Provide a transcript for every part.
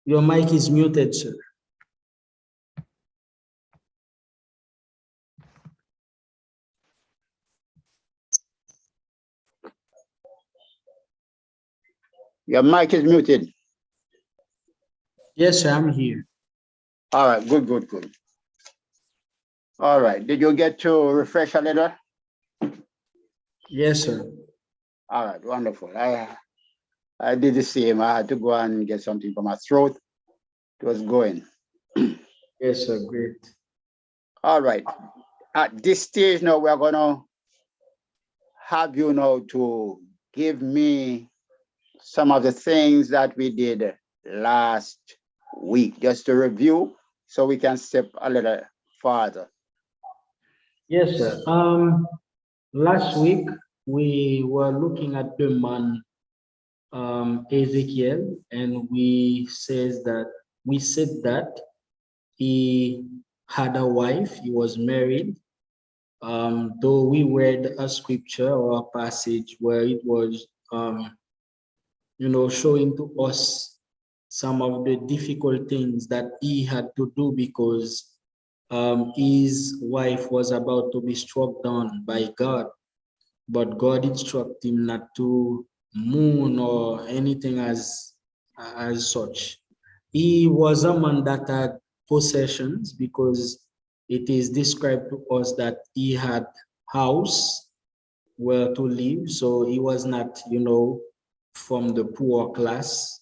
Your mic is muted, sir. Your mic is muted. Yes, sir, I'm here. All right, good. All right, did you get to refresh a little? Yes, sir. All right, wonderful. I did the same. I had to go and get something for my throat. It was going. Yes, sir, great. All right. At this stage now, we're gonna have you now to give me some of the things that we did last week, just to review so we can step a little farther. Yes, sir. Last week we were looking at the man Ezekiel, and we said that he had a wife, he was married. Though we read a scripture or a passage where it was showing to us some of the difficult things that he had to do because his wife was about to be struck down by God, but God instructed him not to mourn or anything as such. He was a man that had possessions because it is described to us that he had house where to live, so he was not, from the poor class.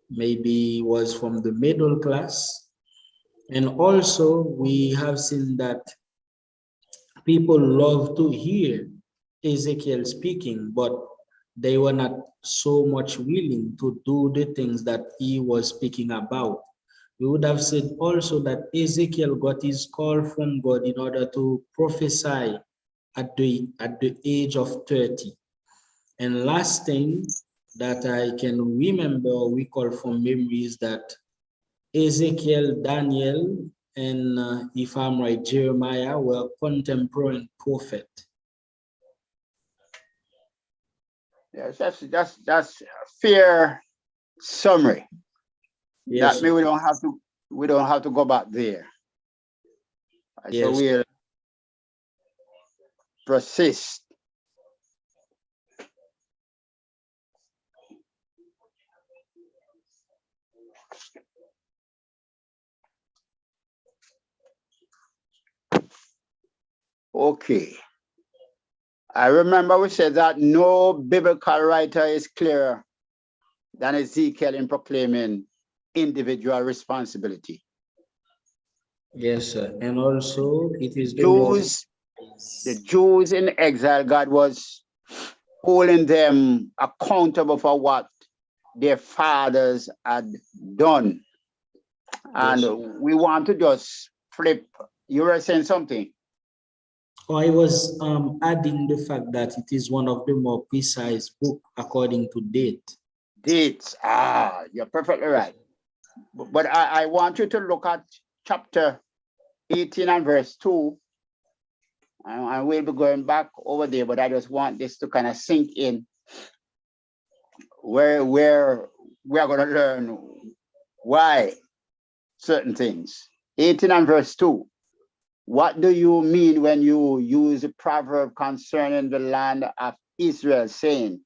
Maybe he was from the middle class. And also we have seen that people love to hear Ezekiel speaking, but they were not so much willing to do the things that he was speaking about. We would have said also that Ezekiel got his call from God in order to prophesy at the age of 30. And last thing that I can remember or recall from memory is that Ezekiel, Daniel, and if I'm right, Jeremiah were contemporary prophets. Yes, that's a fair summary. Yes, that means we don't have to go back there. yes. So we'll persist. Okay. I remember we said that no biblical writer is clearer than Ezekiel in proclaiming individual responsibility. Yes, sir. And also it is the Jews in exile, God was holding them accountable for what their fathers had done. And yes. we want to just flip. You were saying something? I was adding the fact that it is one of the more precise book according to date. Dates. You're perfectly right. But I want you to look at chapter 18 and verse 2. And we'll be going back over there, but I just want this to kind of sink in where we are going to learn why certain things. 18 and verse 2. What do you mean when you use a proverb concerning the land of Israel, saying,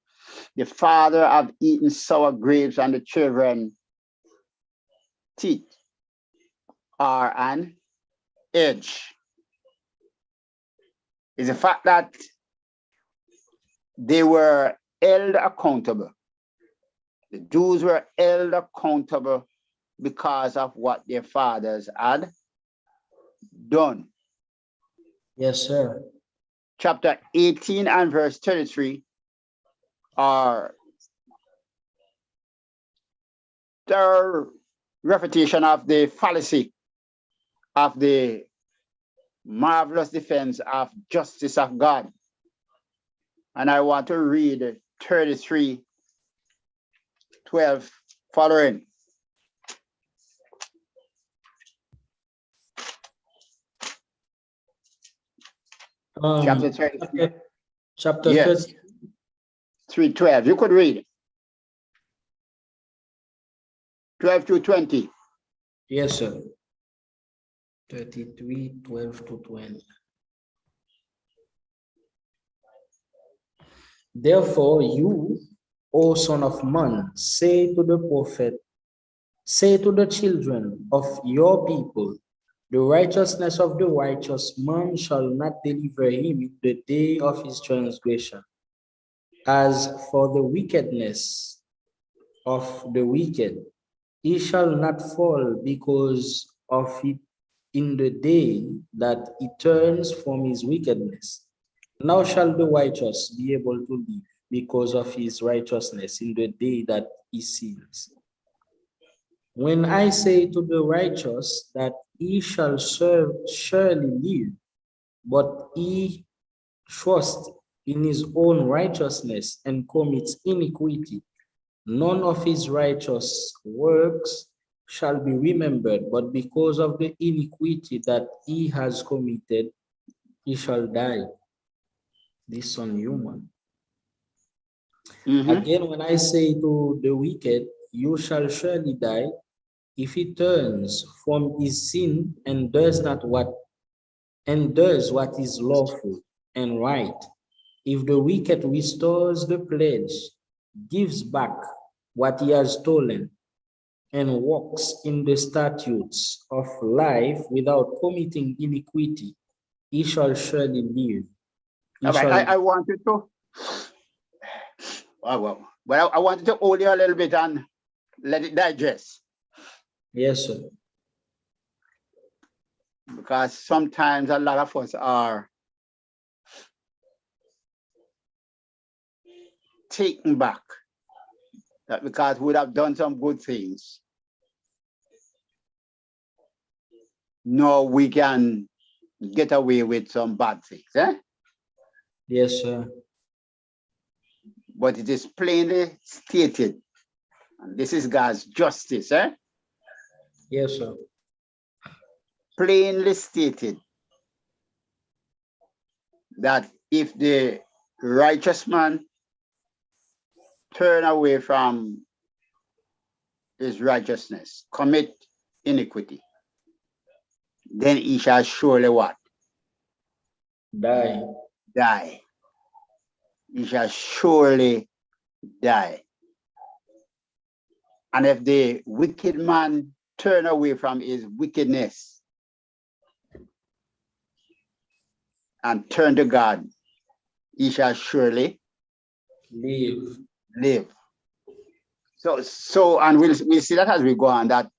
the father have eaten sour grapes and the children teeth are an edge? Is the fact that they were held accountable. The Jews were held accountable because of what their fathers had done. Yes, sir. Chapter 18 and verse 33 are the refutation of the fallacy of the marvelous defense of justice of God. And I want to read 33:12 following. Chapter 33. Chapter yes. 3:12. You could read it. 12 to 20. Yes, sir. 33, 12 to 20. Therefore, you, O son of man, say to the prophet, say to the children of your people, the righteousness of the righteous man shall not deliver him in the day of his transgression. As for the wickedness of the wicked, he shall not fall because of it in the day that he turns from his wickedness. Now shall the righteous be able to live because of his righteousness in the day that he sins. When I say to the righteous that he shall surely live, but he trusts in his own righteousness and commits iniquity, none of his righteous works shall be remembered, but because of the iniquity that he has committed, he shall die. This unhuman. Again, when I say to the wicked, you shall surely die, if he turns from his sin and does what is lawful and right, if the wicked restores the pledge, gives back what he has stolen, and walks in the statutes of life without committing iniquity, he shall surely live. All right, I wanted to, well, I wanted to hold you a little bit and let it digest. Yes, sir. Because sometimes a lot of us are taken back that because we would have done some good things, no, we can get away with some bad things, eh? Yes, sir. But it is plainly stated, and this is God's justice, eh? Yes, sir. Plainly stated that if the righteous man turn away from his righteousness, commit iniquity, then he shall surely what? Die. Die. He shall surely die. And if the wicked man turn away from his wickedness and turn to God, he shall surely live. So, and we'll see that as we go on, that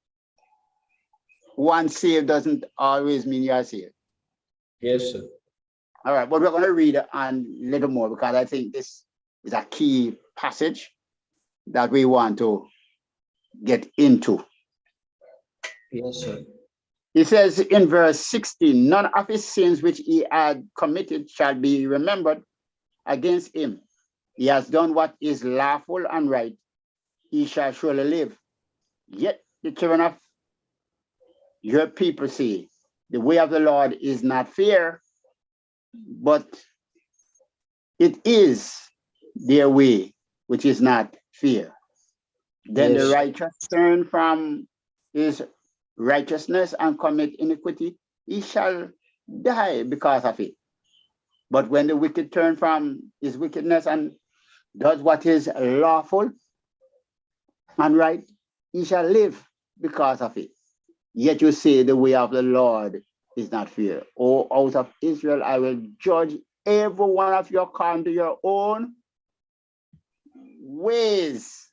one saved doesn't always mean you are saved. Yes, sir. All right, but we're going to read a little more because I think this is a key passage that we want to get into. Yes, sir. He says in verse 16, none of his sins which he had committed shall be remembered against him. He has done what is lawful and right. He shall surely live. Yet the children of your people say, the way of the Lord is not fear, but it is their way, which is not fear. Then Yes. the righteous turn from his righteousness and commit iniquity, he shall die because of it. But when the wicked turn from his wickedness and does what is lawful and right, he shall live because of it. Yet you say the way of the Lord is not fear. O out of Israel, I will judge every one of you according to your own ways.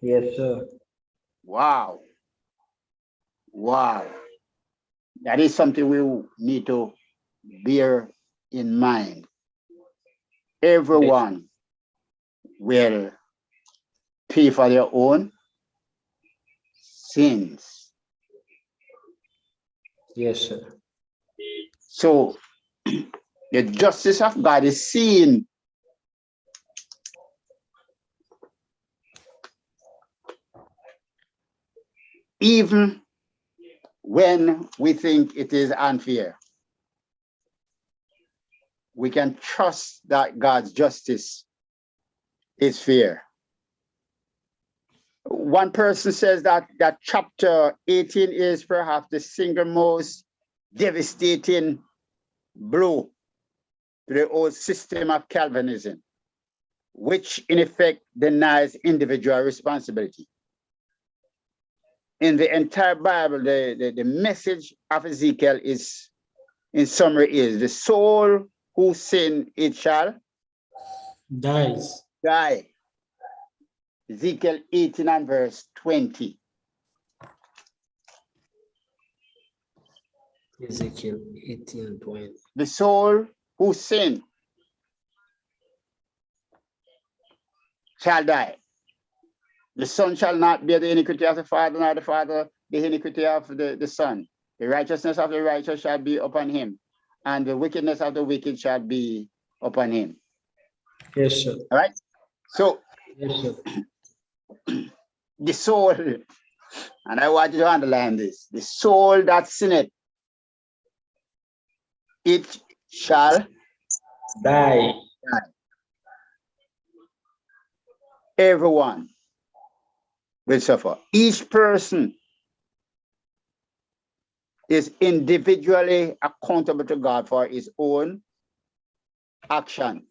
Yes, sir. Wow. Wow. That is something we need to bear in mind. Everyone will pay for their own sins. Yes, sir. So the justice of God is seen even when we think it is unfair. We can trust that God's justice is fair. One person says that chapter 18 is perhaps the single most devastating blow to the old system of Calvinism, which in effect denies individual responsibility. In the entire Bible, the message of Ezekiel is, in summary, is the soul who sin, it shall Dies. die. Ezekiel 18 and verse 20. Ezekiel 18:20. The soul who sin shall die. The son shall not bear the iniquity of the father, nor the father the iniquity of the son. The righteousness of the righteous shall be upon him, and the wickedness of the wicked shall be upon him. Yes, sir. All right. So Yes, sir. the soul, and I want you to underline this, the soul that sinneth, it shall Die. everyone will suffer. Each person is individually accountable to God for his own action.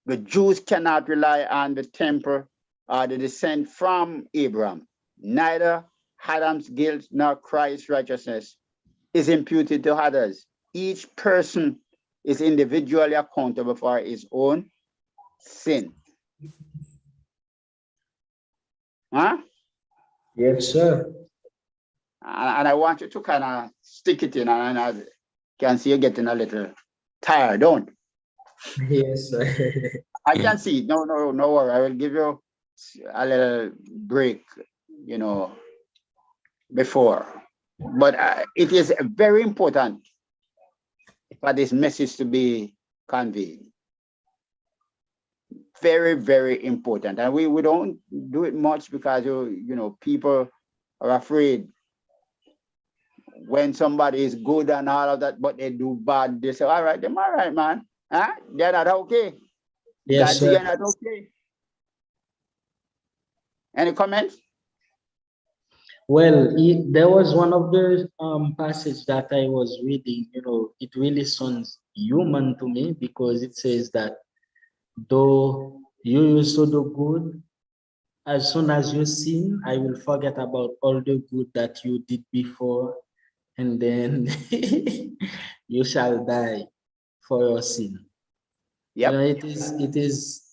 The Jews cannot rely on the temple or the descent from Abraham. Neither Adam's guilt nor Christ's righteousness is imputed to others. Each person is individually accountable for his own sin. Huh? Yes, sir. And I want you to kind of stick it in, and I can see you getting a little tired, don't? Yes, sir. I can see. No worry. I will give you a little break, before. But it is very important for this message to be conveyed. Very, very important. And we don't do it much because, people are afraid when somebody is good and all of that, but they do bad. They say, all right, they're all right, man. Huh? They're not okay. Yes, They're sir. not okay. Any comments? Well, there was one of the passage that I was reading, it really sounds human to me because it says that though you used to do good, as soon as you sin, I will forget about all the good that you did before, and then you shall die for your sin. Yep. It is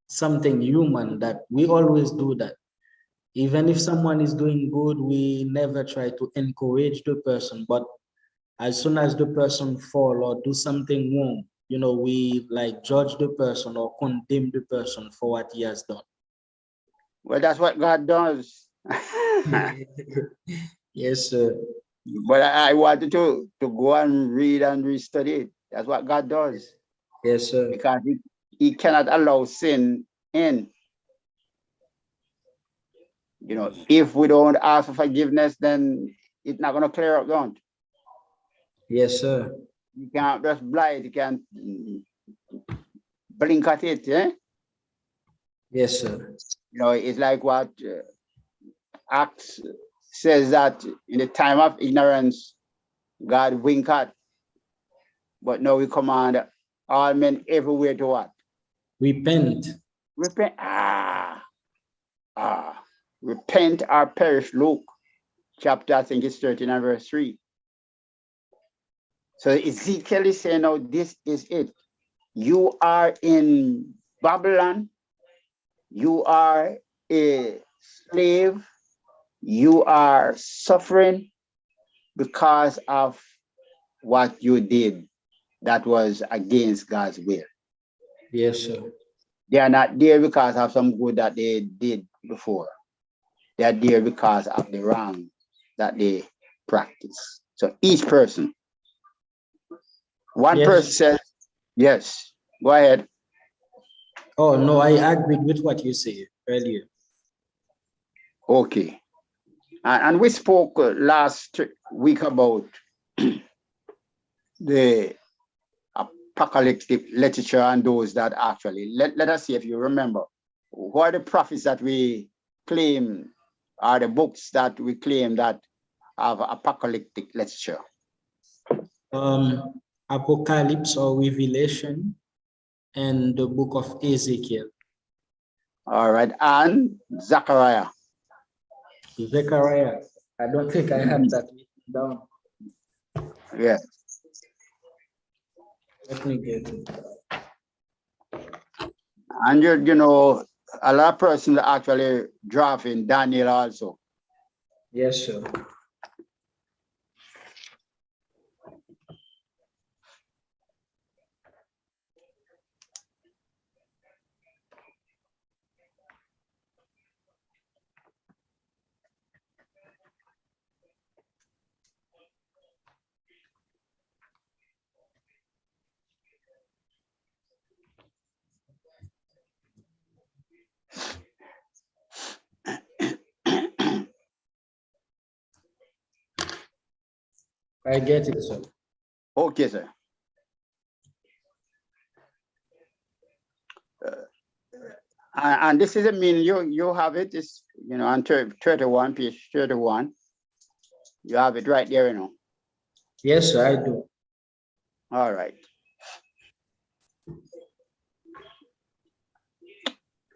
something human that we always do that. Even if someone is doing good, we never try to encourage the person. But as soon as the person fall or do something wrong, we like judge the person or condemn the person for what he has done. Well, that's what God does. Yes, sir. But I wanted to go and read and restudy it. That's what God does. Yes, sir. Because he cannot allow sin in. If we don't ask for forgiveness, then it's not going to clear up, don't? Yes, sir. You can't just blind, you can't blink at it, eh? Yes, sir. It's like what Acts says that in the time of ignorance, God winked at, but now we command all men everywhere to what? Repent. Repent. Repent or perish. Luke chapter, I think it's 13 and verse 3. So Ezekiel is saying, now this is it. You are in Babylon. You are a slave. You are suffering because of what you did that was against God's will. Yes, sir. They are not there because of some good that they did before. They are there because of the wrong that they practice. So each person. One Yes. person says, yes, go ahead. Oh, no, I agreed with what you said earlier. Okay. And we spoke last week about the apocalyptic literature and those that actually, let us see if you remember who are the prophets that we claim are the books that we claim that have apocalyptic literature? Apocalypse or Revelation and the book of Ezekiel. All right, and Zechariah. Zechariah. I don't think I have that written down. Yeah. Let me get it. And you know, a lot of persons actually drafting Daniel also. Yes, sir. I get it, sir. Okay, sir. And this is a mean you have it. It's, you know, on 31, page 31. You have it right there, you know. Yes, sir, I do. All right.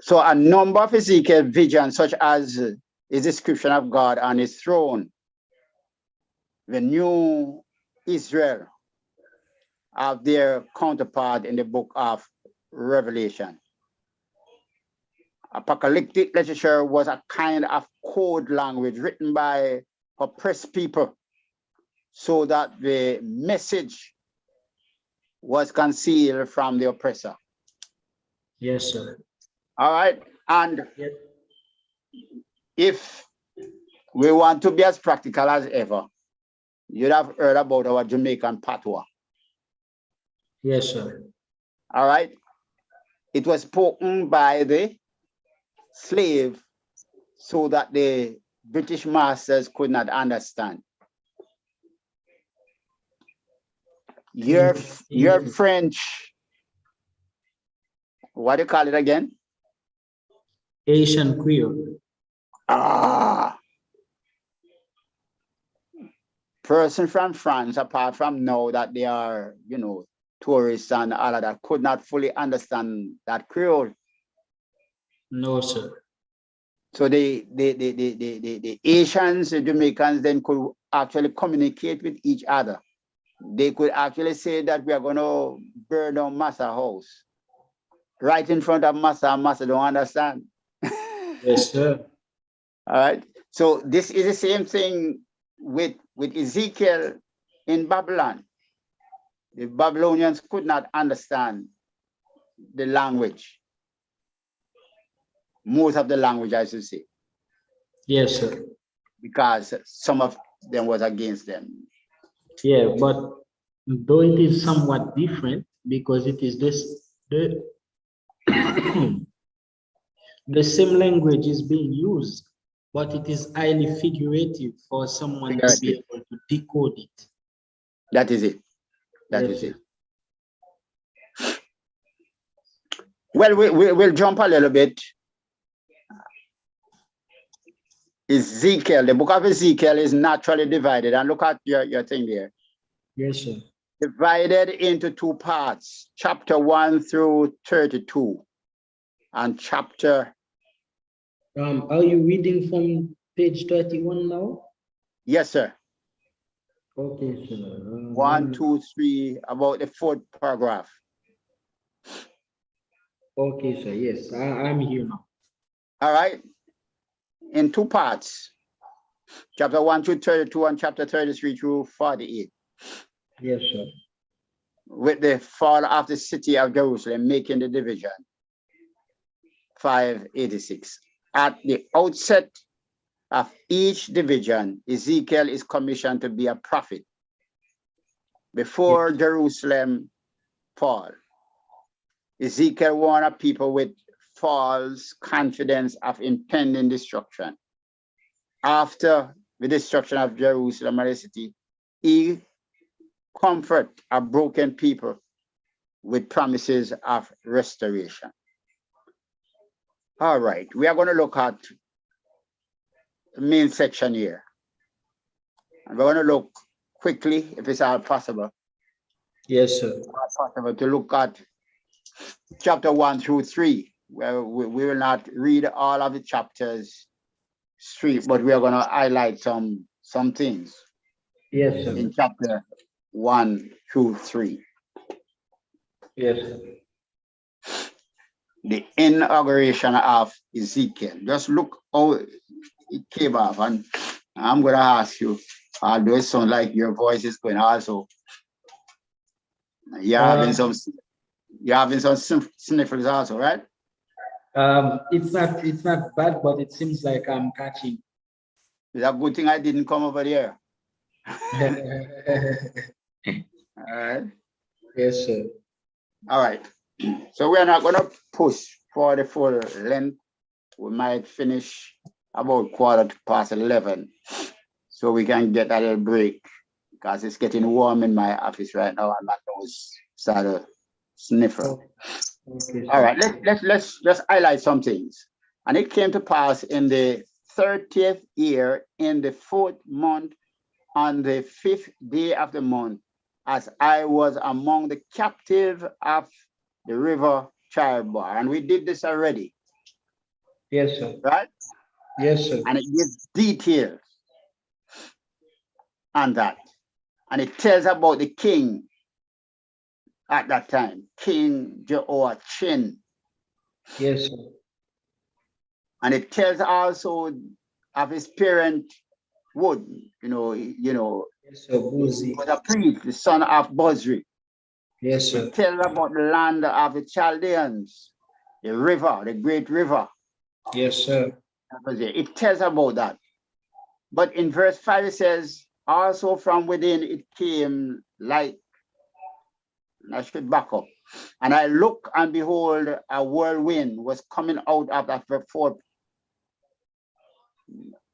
So a number of Ezekiel visions, such as his description of God on his throne, the new Israel, have their counterpart in the book of Revelation. Apocalyptic literature was a kind of code language written by oppressed people so that the message was concealed from the oppressor. Yes, sir. All right. And Yes. if we want to be as practical as ever, you'd have heard about our Jamaican patois. Yes, sir. All right. It was spoken by the slave so that the British masters could not understand. Your French, what do you call it again? Asian Creole. Person from France, apart from now that they are, you know, tourists and all of that, could not fully understand that Creole. No, sir. So the Asians, the Jamaicans then could actually communicate with each other. They could actually say that we are going to burn down Massa house right in front of Massa. Massa don't understand. Yes, sir. All right. So this is the same thing with Ezekiel in Babylon. The Babylonians could not understand the language. Most of the language, I should say. Yes, sir. Because some of them was against them. Yeah, but though it is somewhat different because it is the the same language is being used, but it is highly figurative for someone to be able to decode it. That is it. That Yes, is it. Well, we'll jump a little bit. Ezekiel, the book of Ezekiel is naturally divided. And look at your thing there. Yes, sir. Divided into two parts, chapter 1 through 32. And chapter. Are you reading from page 31 now? Yes, sir. Okay, sir. 1, 2, 3, about the fourth paragraph. Okay, sir. Yes, I'm here now. All right. In two parts, chapter 1 through 32 and chapter 33 through 48. Yes, sir. With the fall of the city of Jerusalem making the division. 586. At the outset of each division, Ezekiel is commissioned to be a prophet. Before Jerusalem fall, Ezekiel warned people with false confidence of impending destruction. After the destruction of Jerusalem and the city, he comforted a broken people with promises of restoration. All right, we are going to look at the main section here. And we're going to look quickly, if it's all possible. Yes, sir. Possible to look at chapter 1 through 3, where we will not read all of the chapters straight, but we are going to highlight some things Yes, sir. in chapter 1 through 3. Yes, sir. The inauguration of Ezekiel. Just look how it came off, and I'm going to ask you, although it sounds like your voice is going also, you're having some sniffles also, right? It's not bad, but it seems like I'm catching. It's a good thing I didn't come over there. All right. Yes, sir. All right. So we're not going to push for the full length. We might finish about 11:15, so we can get a little break, because it's getting warm in my office right now and my nose started sniffle. Okay, All right, let's just highlight some things. And it came to pass in the 30th year, in the 4th month, on the 5th day of the month, as I was among the captive of the river Chirbar. And we did this already. Yes, sir. Right? Yes, sir. And it gives details on that. And it tells about the king at that time, King Jehoiachin. Yes, sir. And it tells also of his parent Wood, Yes, sir. Buzi. was a priest, the son of Bozri. Yes, sir. It tells about the land of the Chaldeans, the river, the great river. Yes, sir. It tells about that. But in verse 5, it says, also from within it came light. I should back up. And I look, and behold, a whirlwind was coming out of that fourth.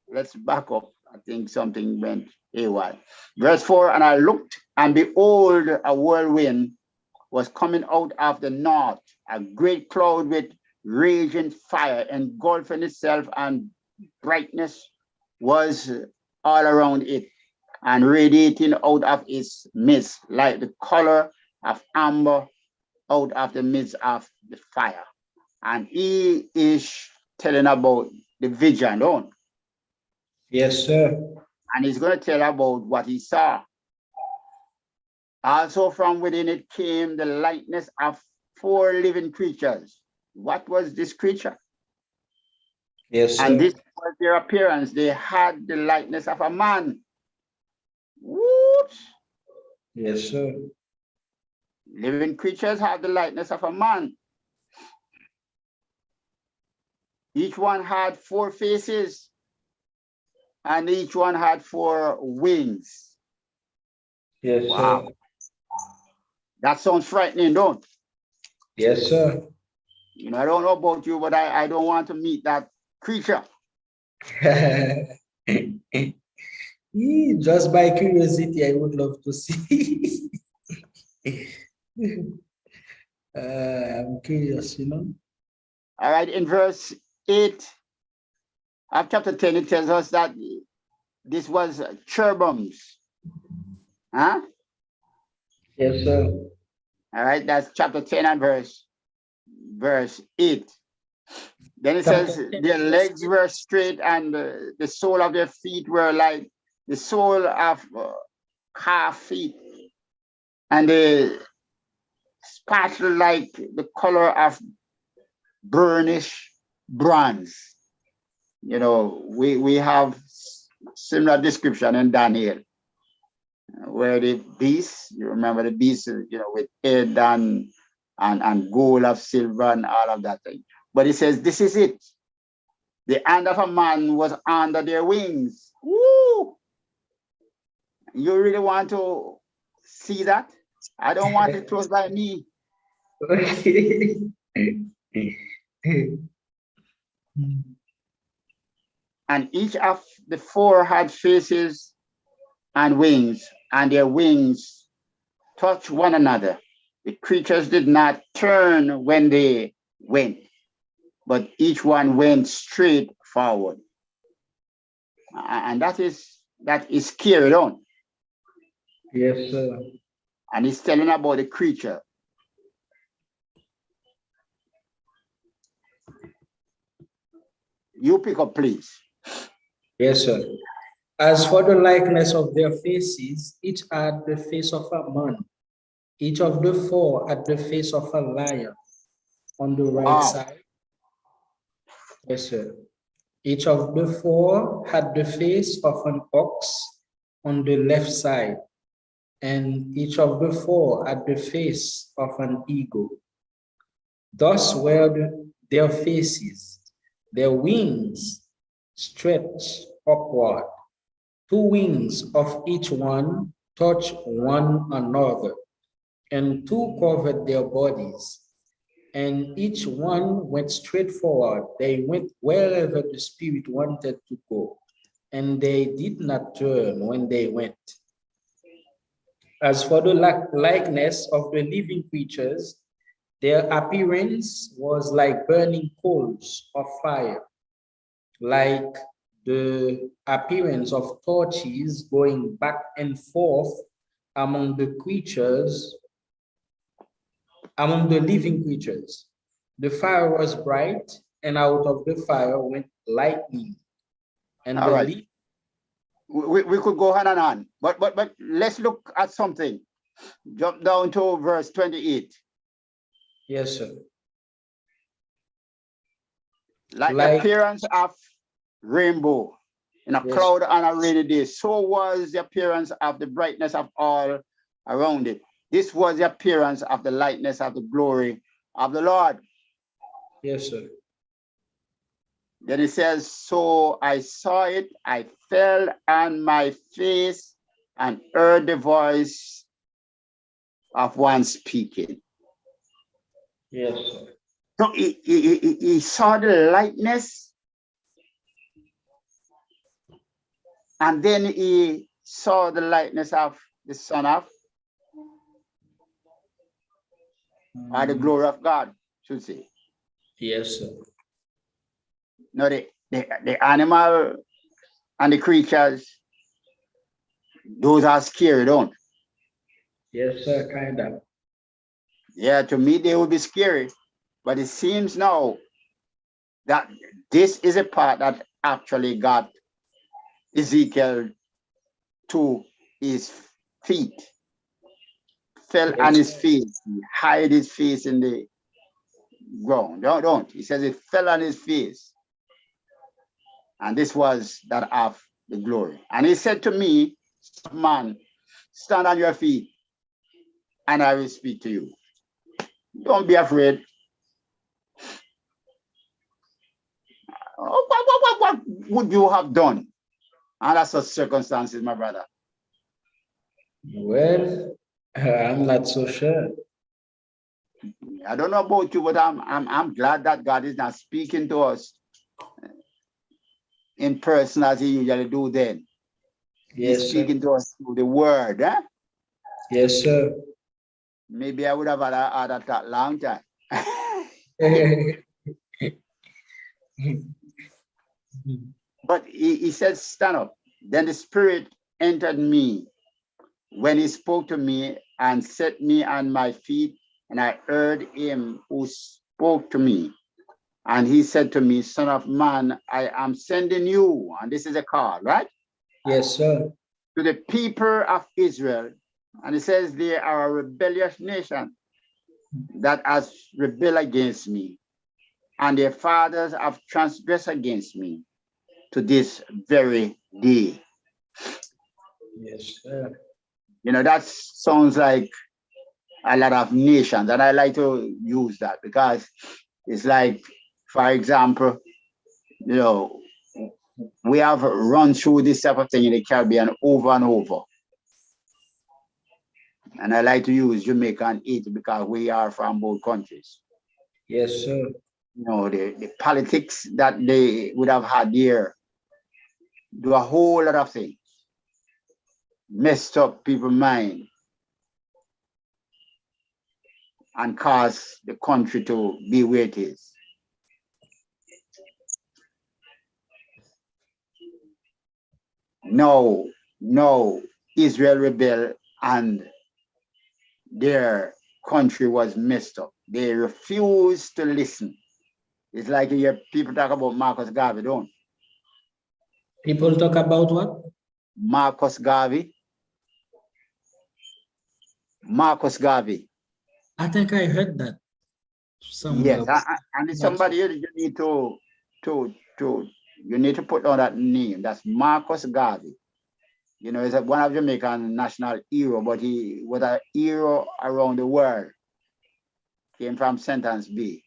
Let's back up. I think something went AY. Verse 4, and I looked, and behold, a whirlwind was coming out of the north, a great cloud with raging fire, engulfing itself, and brightness was all around it, and radiating out of its midst like the color of amber out of the midst of the fire. And he is telling about the vision, don't he? Yes, sir. And he's going to tell about what he saw. Also from within it came the likeness of 4 living creatures. What was this creature? Yes, sir. And this was their appearance. They had the likeness of a man. Whoops. Yes, sir. Living creatures have the likeness of a man. Each one had 4 faces, and each one had 4 wings. Yes, Wow. sir. That sounds frightening, don't it? Yes, sir. I don't know about you, but I don't want to meet that creature. Just by curiosity, I would love to see. I'm curious, All right, in verse 8 of chapter 10, it tells us that this was cherubims. Huh? Yes, sir. All right, that's chapter 10 and verse 8. Then it says their legs were straight, and the sole of their feet were like the sole of calf feet, and they sparkled like the color of burnished bronze. We have similar description in Daniel, where the beast, you remember the beast, with head and gold of silver and all of that thing. But it says, this is it. The hand of a man was under their wings. Woo! You really want to see that? I don't want it close by me. And each of the 4 had faces and wings, and their wings touched one another. The creatures did not turn when they went. but each one went straight forward. And that is carried on. Yes, sir. And he's telling about the creature. You pick up, please. Yes, sir. As for the likeness of their faces, each had the face of a man. Each of the four had the face of a lion on the right side. Yes, sir. Each of the four had the face of an ox on the left side, and each of the four had the face of an eagle. Thus were their faces, their wings stretched upward. Two wings of each one touched one another, and two covered their bodies. And each one went straight forward. They went wherever the Spirit wanted to go, and they did not turn when they went. As for the likeness of the living creatures, their appearance was like burning coals of fire, like the appearance of torches going back and forth among the creatures, among the living creatures. The fire was bright, and out of the fire went lightning. And all right. We could go on and on, but let's look at something. Jump down to verse 28. Yes, sir. Like the appearance of rainbow in a cloud on a rainy day, so was the appearance of the brightness of all around it. This was the appearance of the lightness of the glory of the Lord. Yes, sir. Then it says, so I saw it, I fell on my face and heard the voice of one speaking. Yes, sir. So he saw the lightness, and then he saw the lightness of the Son of, or the glory of God, should say. Yes, sir. No, the animal and the creatures, those are scary, don't? Yes, sir, kind of. Yeah, to me they would be scary, but it seems now that this is a part that actually got Ezekiel to his feet, fell on his face, he hid his face in the ground. Don't. He says it fell on his face. And this was that of the glory. And he said to me, man, stand on your feet and I will speak to you. Don't be afraid. What would you have done under such circumstances, my brother? Well, I'm not so sure. I don't know about you, but I'm glad that God is not speaking to us in person as he usually do then. Yes, He's speaking to us through the word. Eh? Yes, sir. Maybe I would have had that long time. But he said, stand up. Then the Spirit entered me when he spoke to me and set me on my feet, and I heard him who spoke to me. And he said to me, Son of man, I am sending you, and this is a call, right? Yes, sir. To the people of Israel. And it says they are a rebellious nation that has rebelled against me, and their fathers have transgressed against me to this very day. Yes, sir. You know, that sounds like a lot of nations, and I like to use that because it's like, for example, you know, we have run through this type of thing in the Caribbean over and over. And I like to use Jamaica and Haiti because we are from both countries. Yes, sir. You know, the politics that they would have had there do a whole lot of things, messed up people's mind, and cause the country to be where it is. no, Israel rebelled and their country was messed up. They refused to listen. It's like you hear people talk about Marcus Garvey, don't? People talk about what? Marcus Garvey. Marcus Garvey. I think I heard that somewhere. Yes, and it's somebody you need to you need to put on that name. That's Marcus Garvey. You know, he's one of Jamaican national hero, but he was a hero around the world. Came from Sentence Bay.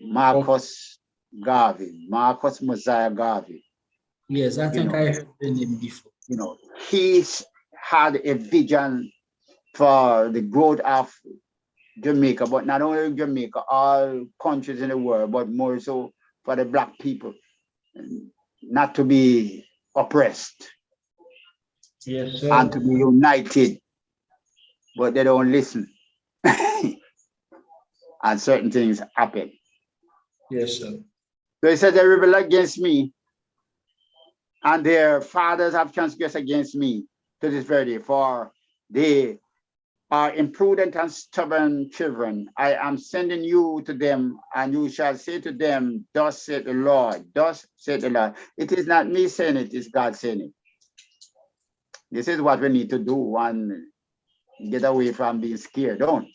Marcus Garvey, Marcus Mosiah Garvey. Yes, I think I heard the name before. You know, he's had a vision for the growth of Jamaica, but not only Jamaica, all countries in the world, but more so for the Black people, not to be oppressed. Yes, sir. And to be united, but they don't listen. And certain things happen. Yes, sir. So he said, they rebel against me, and their fathers have transgressed against me to this very day, for they are imprudent and stubborn children. I am sending you to them, and you shall say to them, thus said the Lord, thus said the Lord. It is not me saying it, it's God saying it. This is what we need to do and get away from being scared, don't?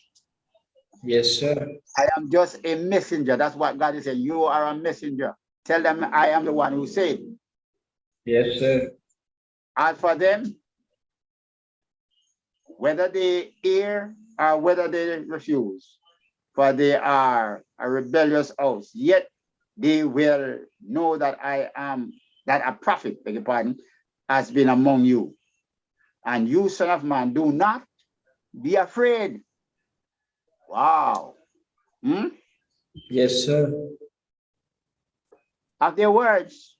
Yes, sir. I am just a messenger. That's what God is saying. You are a messenger. Tell them I am the one who said. Yes, sir. As for them, whether they hear or whether they refuse, for they are a rebellious house, yet they will know that I am, that a prophet, beg your pardon, has been among you. And you, son of man, do not be afraid. Wow. Yes, sir. Of their words.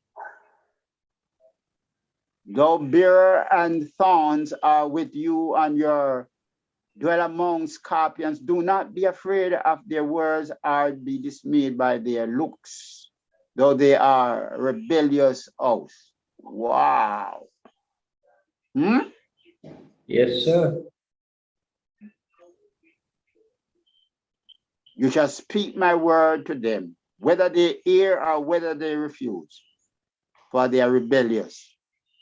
Though bearer and thorns are with you, and your dwell among scorpions, do not be afraid of their words or be dismayed by their looks, though they are rebellious house. Wow. Yes, sir. You shall speak my word to them, whether they hear or whether they refuse, for they are rebellious.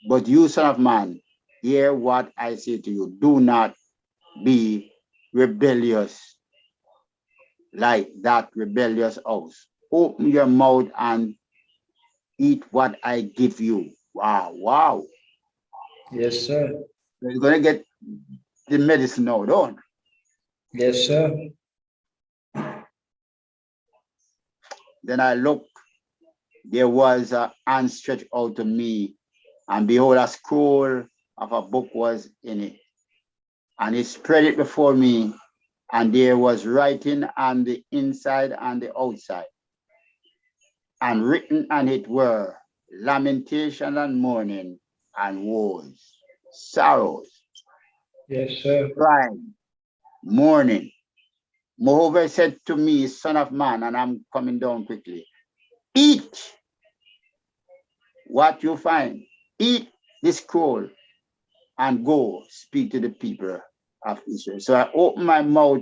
But you, son of man, hear what I say to you. Do not be rebellious like that rebellious house. Open your mouth and eat what I give you. Wow, wow. Yes, sir. You're going to get the medicine now, don't? Yes, sir. Then I looked, there was a hand stretched out to me, and behold, a scroll of a book was in it. And he spread it before me, and there was writing on the inside and the outside. And written on it were lamentation and mourning and woes, sorrows, Yes, sir. crying, mourning. Moreover said to me, son of man, and I'm coming down quickly, eat what you find, eat this scroll, and go speak to the people of Israel. So I opened my mouth,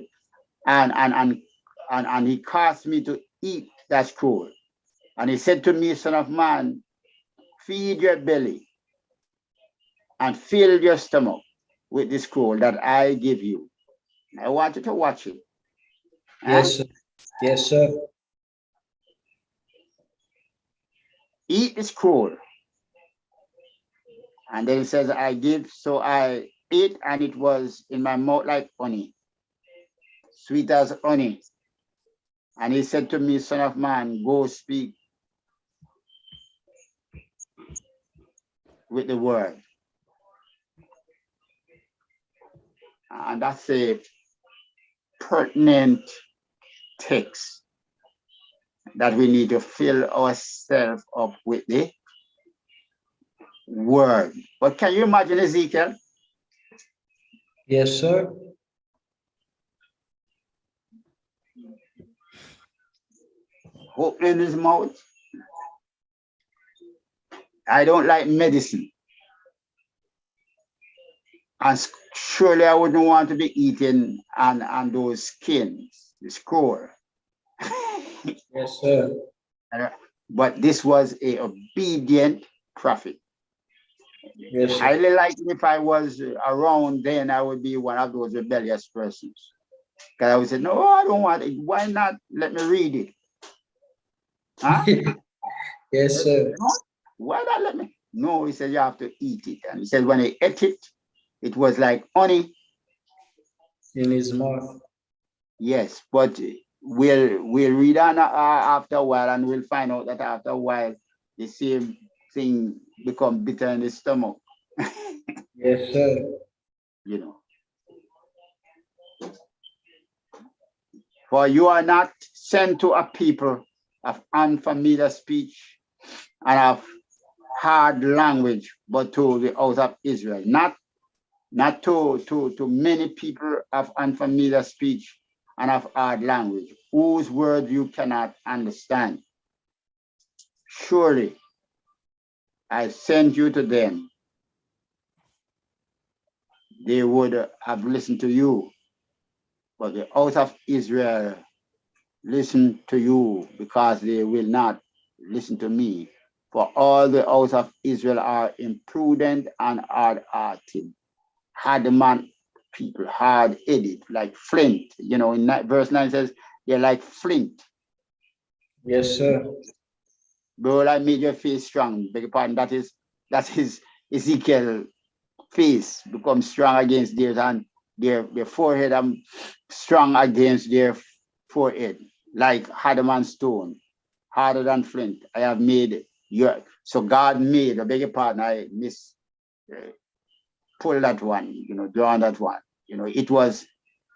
and he caused me to eat that scroll. And he said to me, son of man, feed your belly and fill your stomach with this scroll that I give you. I want you to watch it. Yes, sir. Yes, sir. Eat the scroll. And then it says, I give, so I ate, and it was in my mouth like honey, sweet as honey. And he said to me, son of man, go speak with the word. And that's a pertinent text that we need to fill ourselves up with the word. But can you imagine Ezekiel? Yes, sir. Opening his mouth. I don't like medicine. And surely I wouldn't want to be eating on those skins, the scroll. Yes, sir. But this was a obedient prophet. Yes, sir. Highly likely if I was around then, I would be one of those rebellious persons. Because I would say, no, I don't want it. Why not? Let me read it. Huh? Yes, sir. No, why not let me? No, he said you have to eat it. And he said when he ate it, it was like honey. In his mouth. Yes, but we'll read on after a while, and we'll find out that after a while the same thing become bitter in the stomach. Yes, sir. You know. For you are not sent to a people of unfamiliar speech and of hard language, but to the house of Israel. Not to many people of unfamiliar speech and of hard language, whose words you cannot understand. Surely I sent you to them. They would have listened to you, but the house of Israel listen to you because they will not listen to me. For all the house of Israel are imprudent and hard-hearted, hard-man people, hard-headed, like flint. You know, in verse 9 says, they're like flint. Yes, sir. Bro, I made your face strong. Beg your pardon. That is Ezekiel face become strong against theirs, and their forehead strong against their forehead, like Hadman stone, harder than flint. I have made your, so God made, I beg your pardon, I pull that one, you know, draw on that one. You know, it was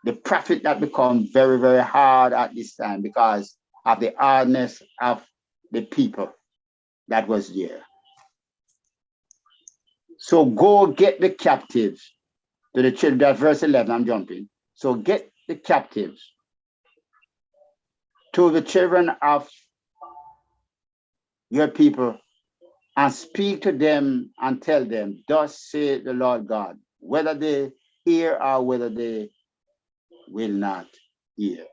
the prophet that become very, very hard at this time because of the hardness of the people that was there. So go get the captives to the children, that verse 11, I'm jumping. So get the captives to the children of your people and speak to them and tell them, thus say the Lord God, whether they hear or whether they will not hear.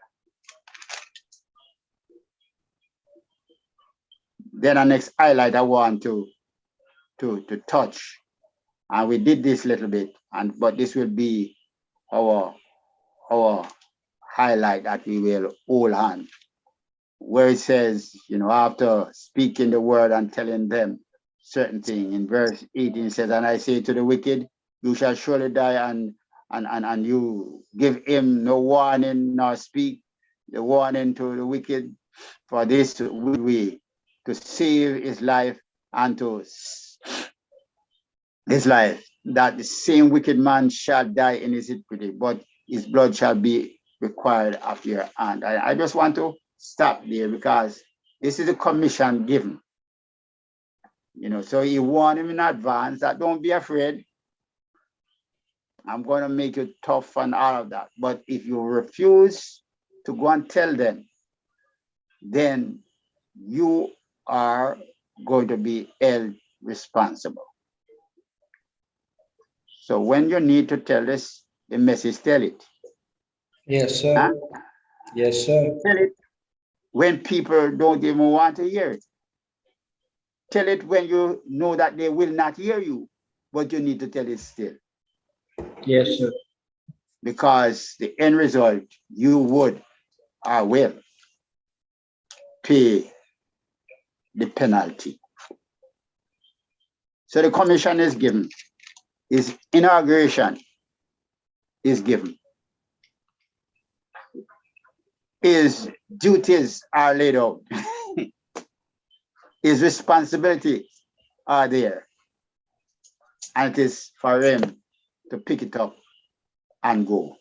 Then the next highlight I want to touch, and we did this little bit, but this will be our highlight that we will hold on, where it says, you know, after speaking the word and telling them certain thing, in verse 18 it says, and I say to the wicked, you shall surely die, and you give him no warning nor speak the warning to the wicked, for this will we to save his life and to his life, that the same wicked man shall die in his iniquity, but his blood shall be required of your hand. I just want to stop there because this is a commission given. You know, so he warned him in advance that don't be afraid. I'm going to make you tough and all of that. But if you refuse to go and tell them, then you are going to be held responsible. So when you need to tell this, the message, tell it. Yes, sir. Huh? Yes, sir. Tell it when people don't even want to hear it. Tell it when you know that they will not hear you, but you need to tell it still. Yes, sir. Because the end result, you would or will pay the penalty. So the commission is given. His inauguration is given. His duties are laid out. His responsibilities are there. And it is for him to pick it up and go.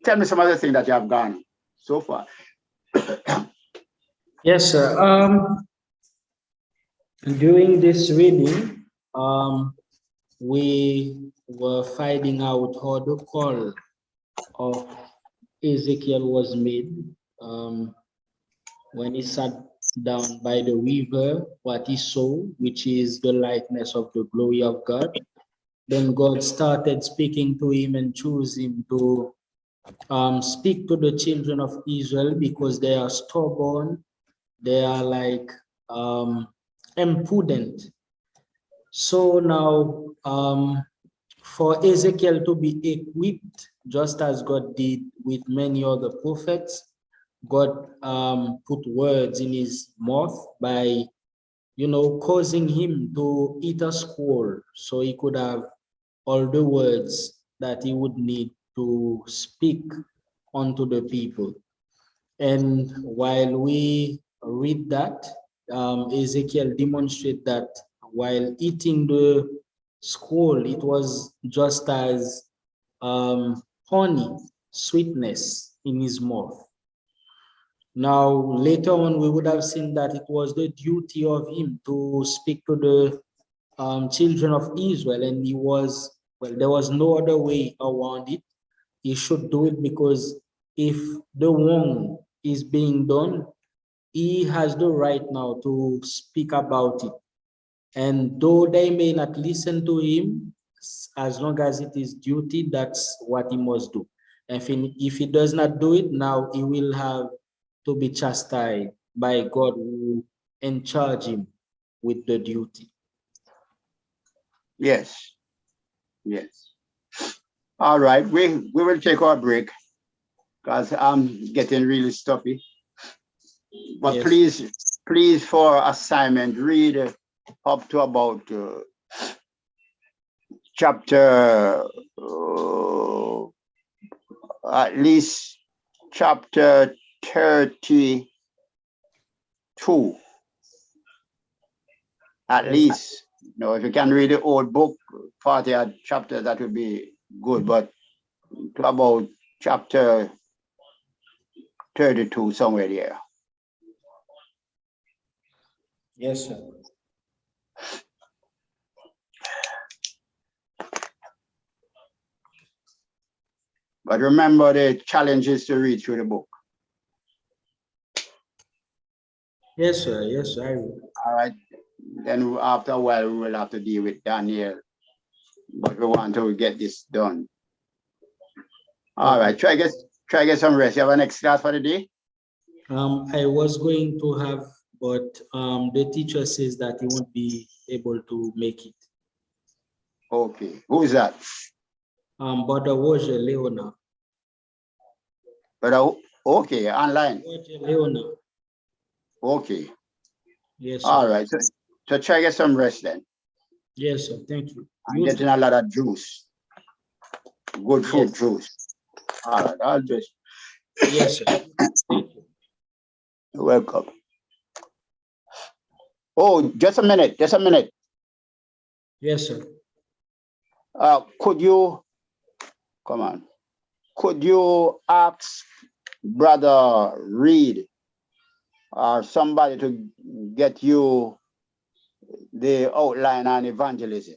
Tell me some other thing that you have gone so far. Yes, sir. During this reading, we were finding out how the call of Ezekiel was made. When he sat down by the river, what he saw, which is the likeness of the glory of God. then God started speaking to him and chose him to speak to the children of Israel because they are stubborn, they are like impudent. So now for Ezekiel to be equipped, just as God did with many other prophets, God put words in his mouth by, causing him to eat a scroll so he could have all the words that he would need to speak unto the people. And while we read that, Ezekiel demonstrates that while eating the scroll, it was just as honey, sweetness in his mouth. Now, later on, we would have seen that it was the duty of him to speak to the children of Israel, and there was no other way around it. He should do it because if the wrong is being done, he has the right now to speak about it. And though they may not listen to him, as long as it is duty, that's what he must do. And if he does not do it, now he will have to be chastised by God who in charge him with the duty. Yes. Yes. All right. We will take our break because I'm getting really stuffy. But yes, please for assignment, read up to about chapter at least chapter 32 at least. If you can read the old book 40 chapter, that would be good, but to about chapter 32 somewhere there. Yes, sir. But remember, the challenge is to read through the book. Yes, sir. Yes, sir. I will. All right. Then after a while, we will have to deal with Daniel. But we want to get this done. All right. Try get some rest. You have a next class for the day? I was going to have, but the teacher says that he won't be able to make it. Okay. Who is that? Brother Roger Leona. But okay, online. Roger Leona. Okay. Yes, sir. All right. So try get some rest then. Yes, sir. Thank you. I'm getting a lot of juice. Good fruit juice. All right. I'll just. Yes, sir. Thank you. You're welcome. Oh, just a minute. Just a minute. Yes, sir. Could you ask Brother Reed or somebody to get you the outline on evangelism?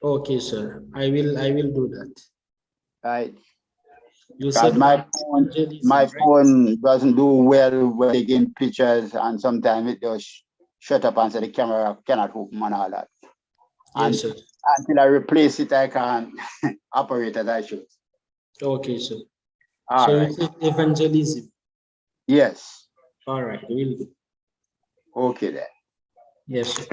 Okay, sir. I will do that. Right. You said my phone doesn't do well when taking pictures, and sometimes it just shut up and say the camera cannot open and all that. Yes, sir. Until I replace it, I can't operate as I should. Okay, sir. All right. You said evangelism? Yes. All right, will do. Okay then. Yes, sir.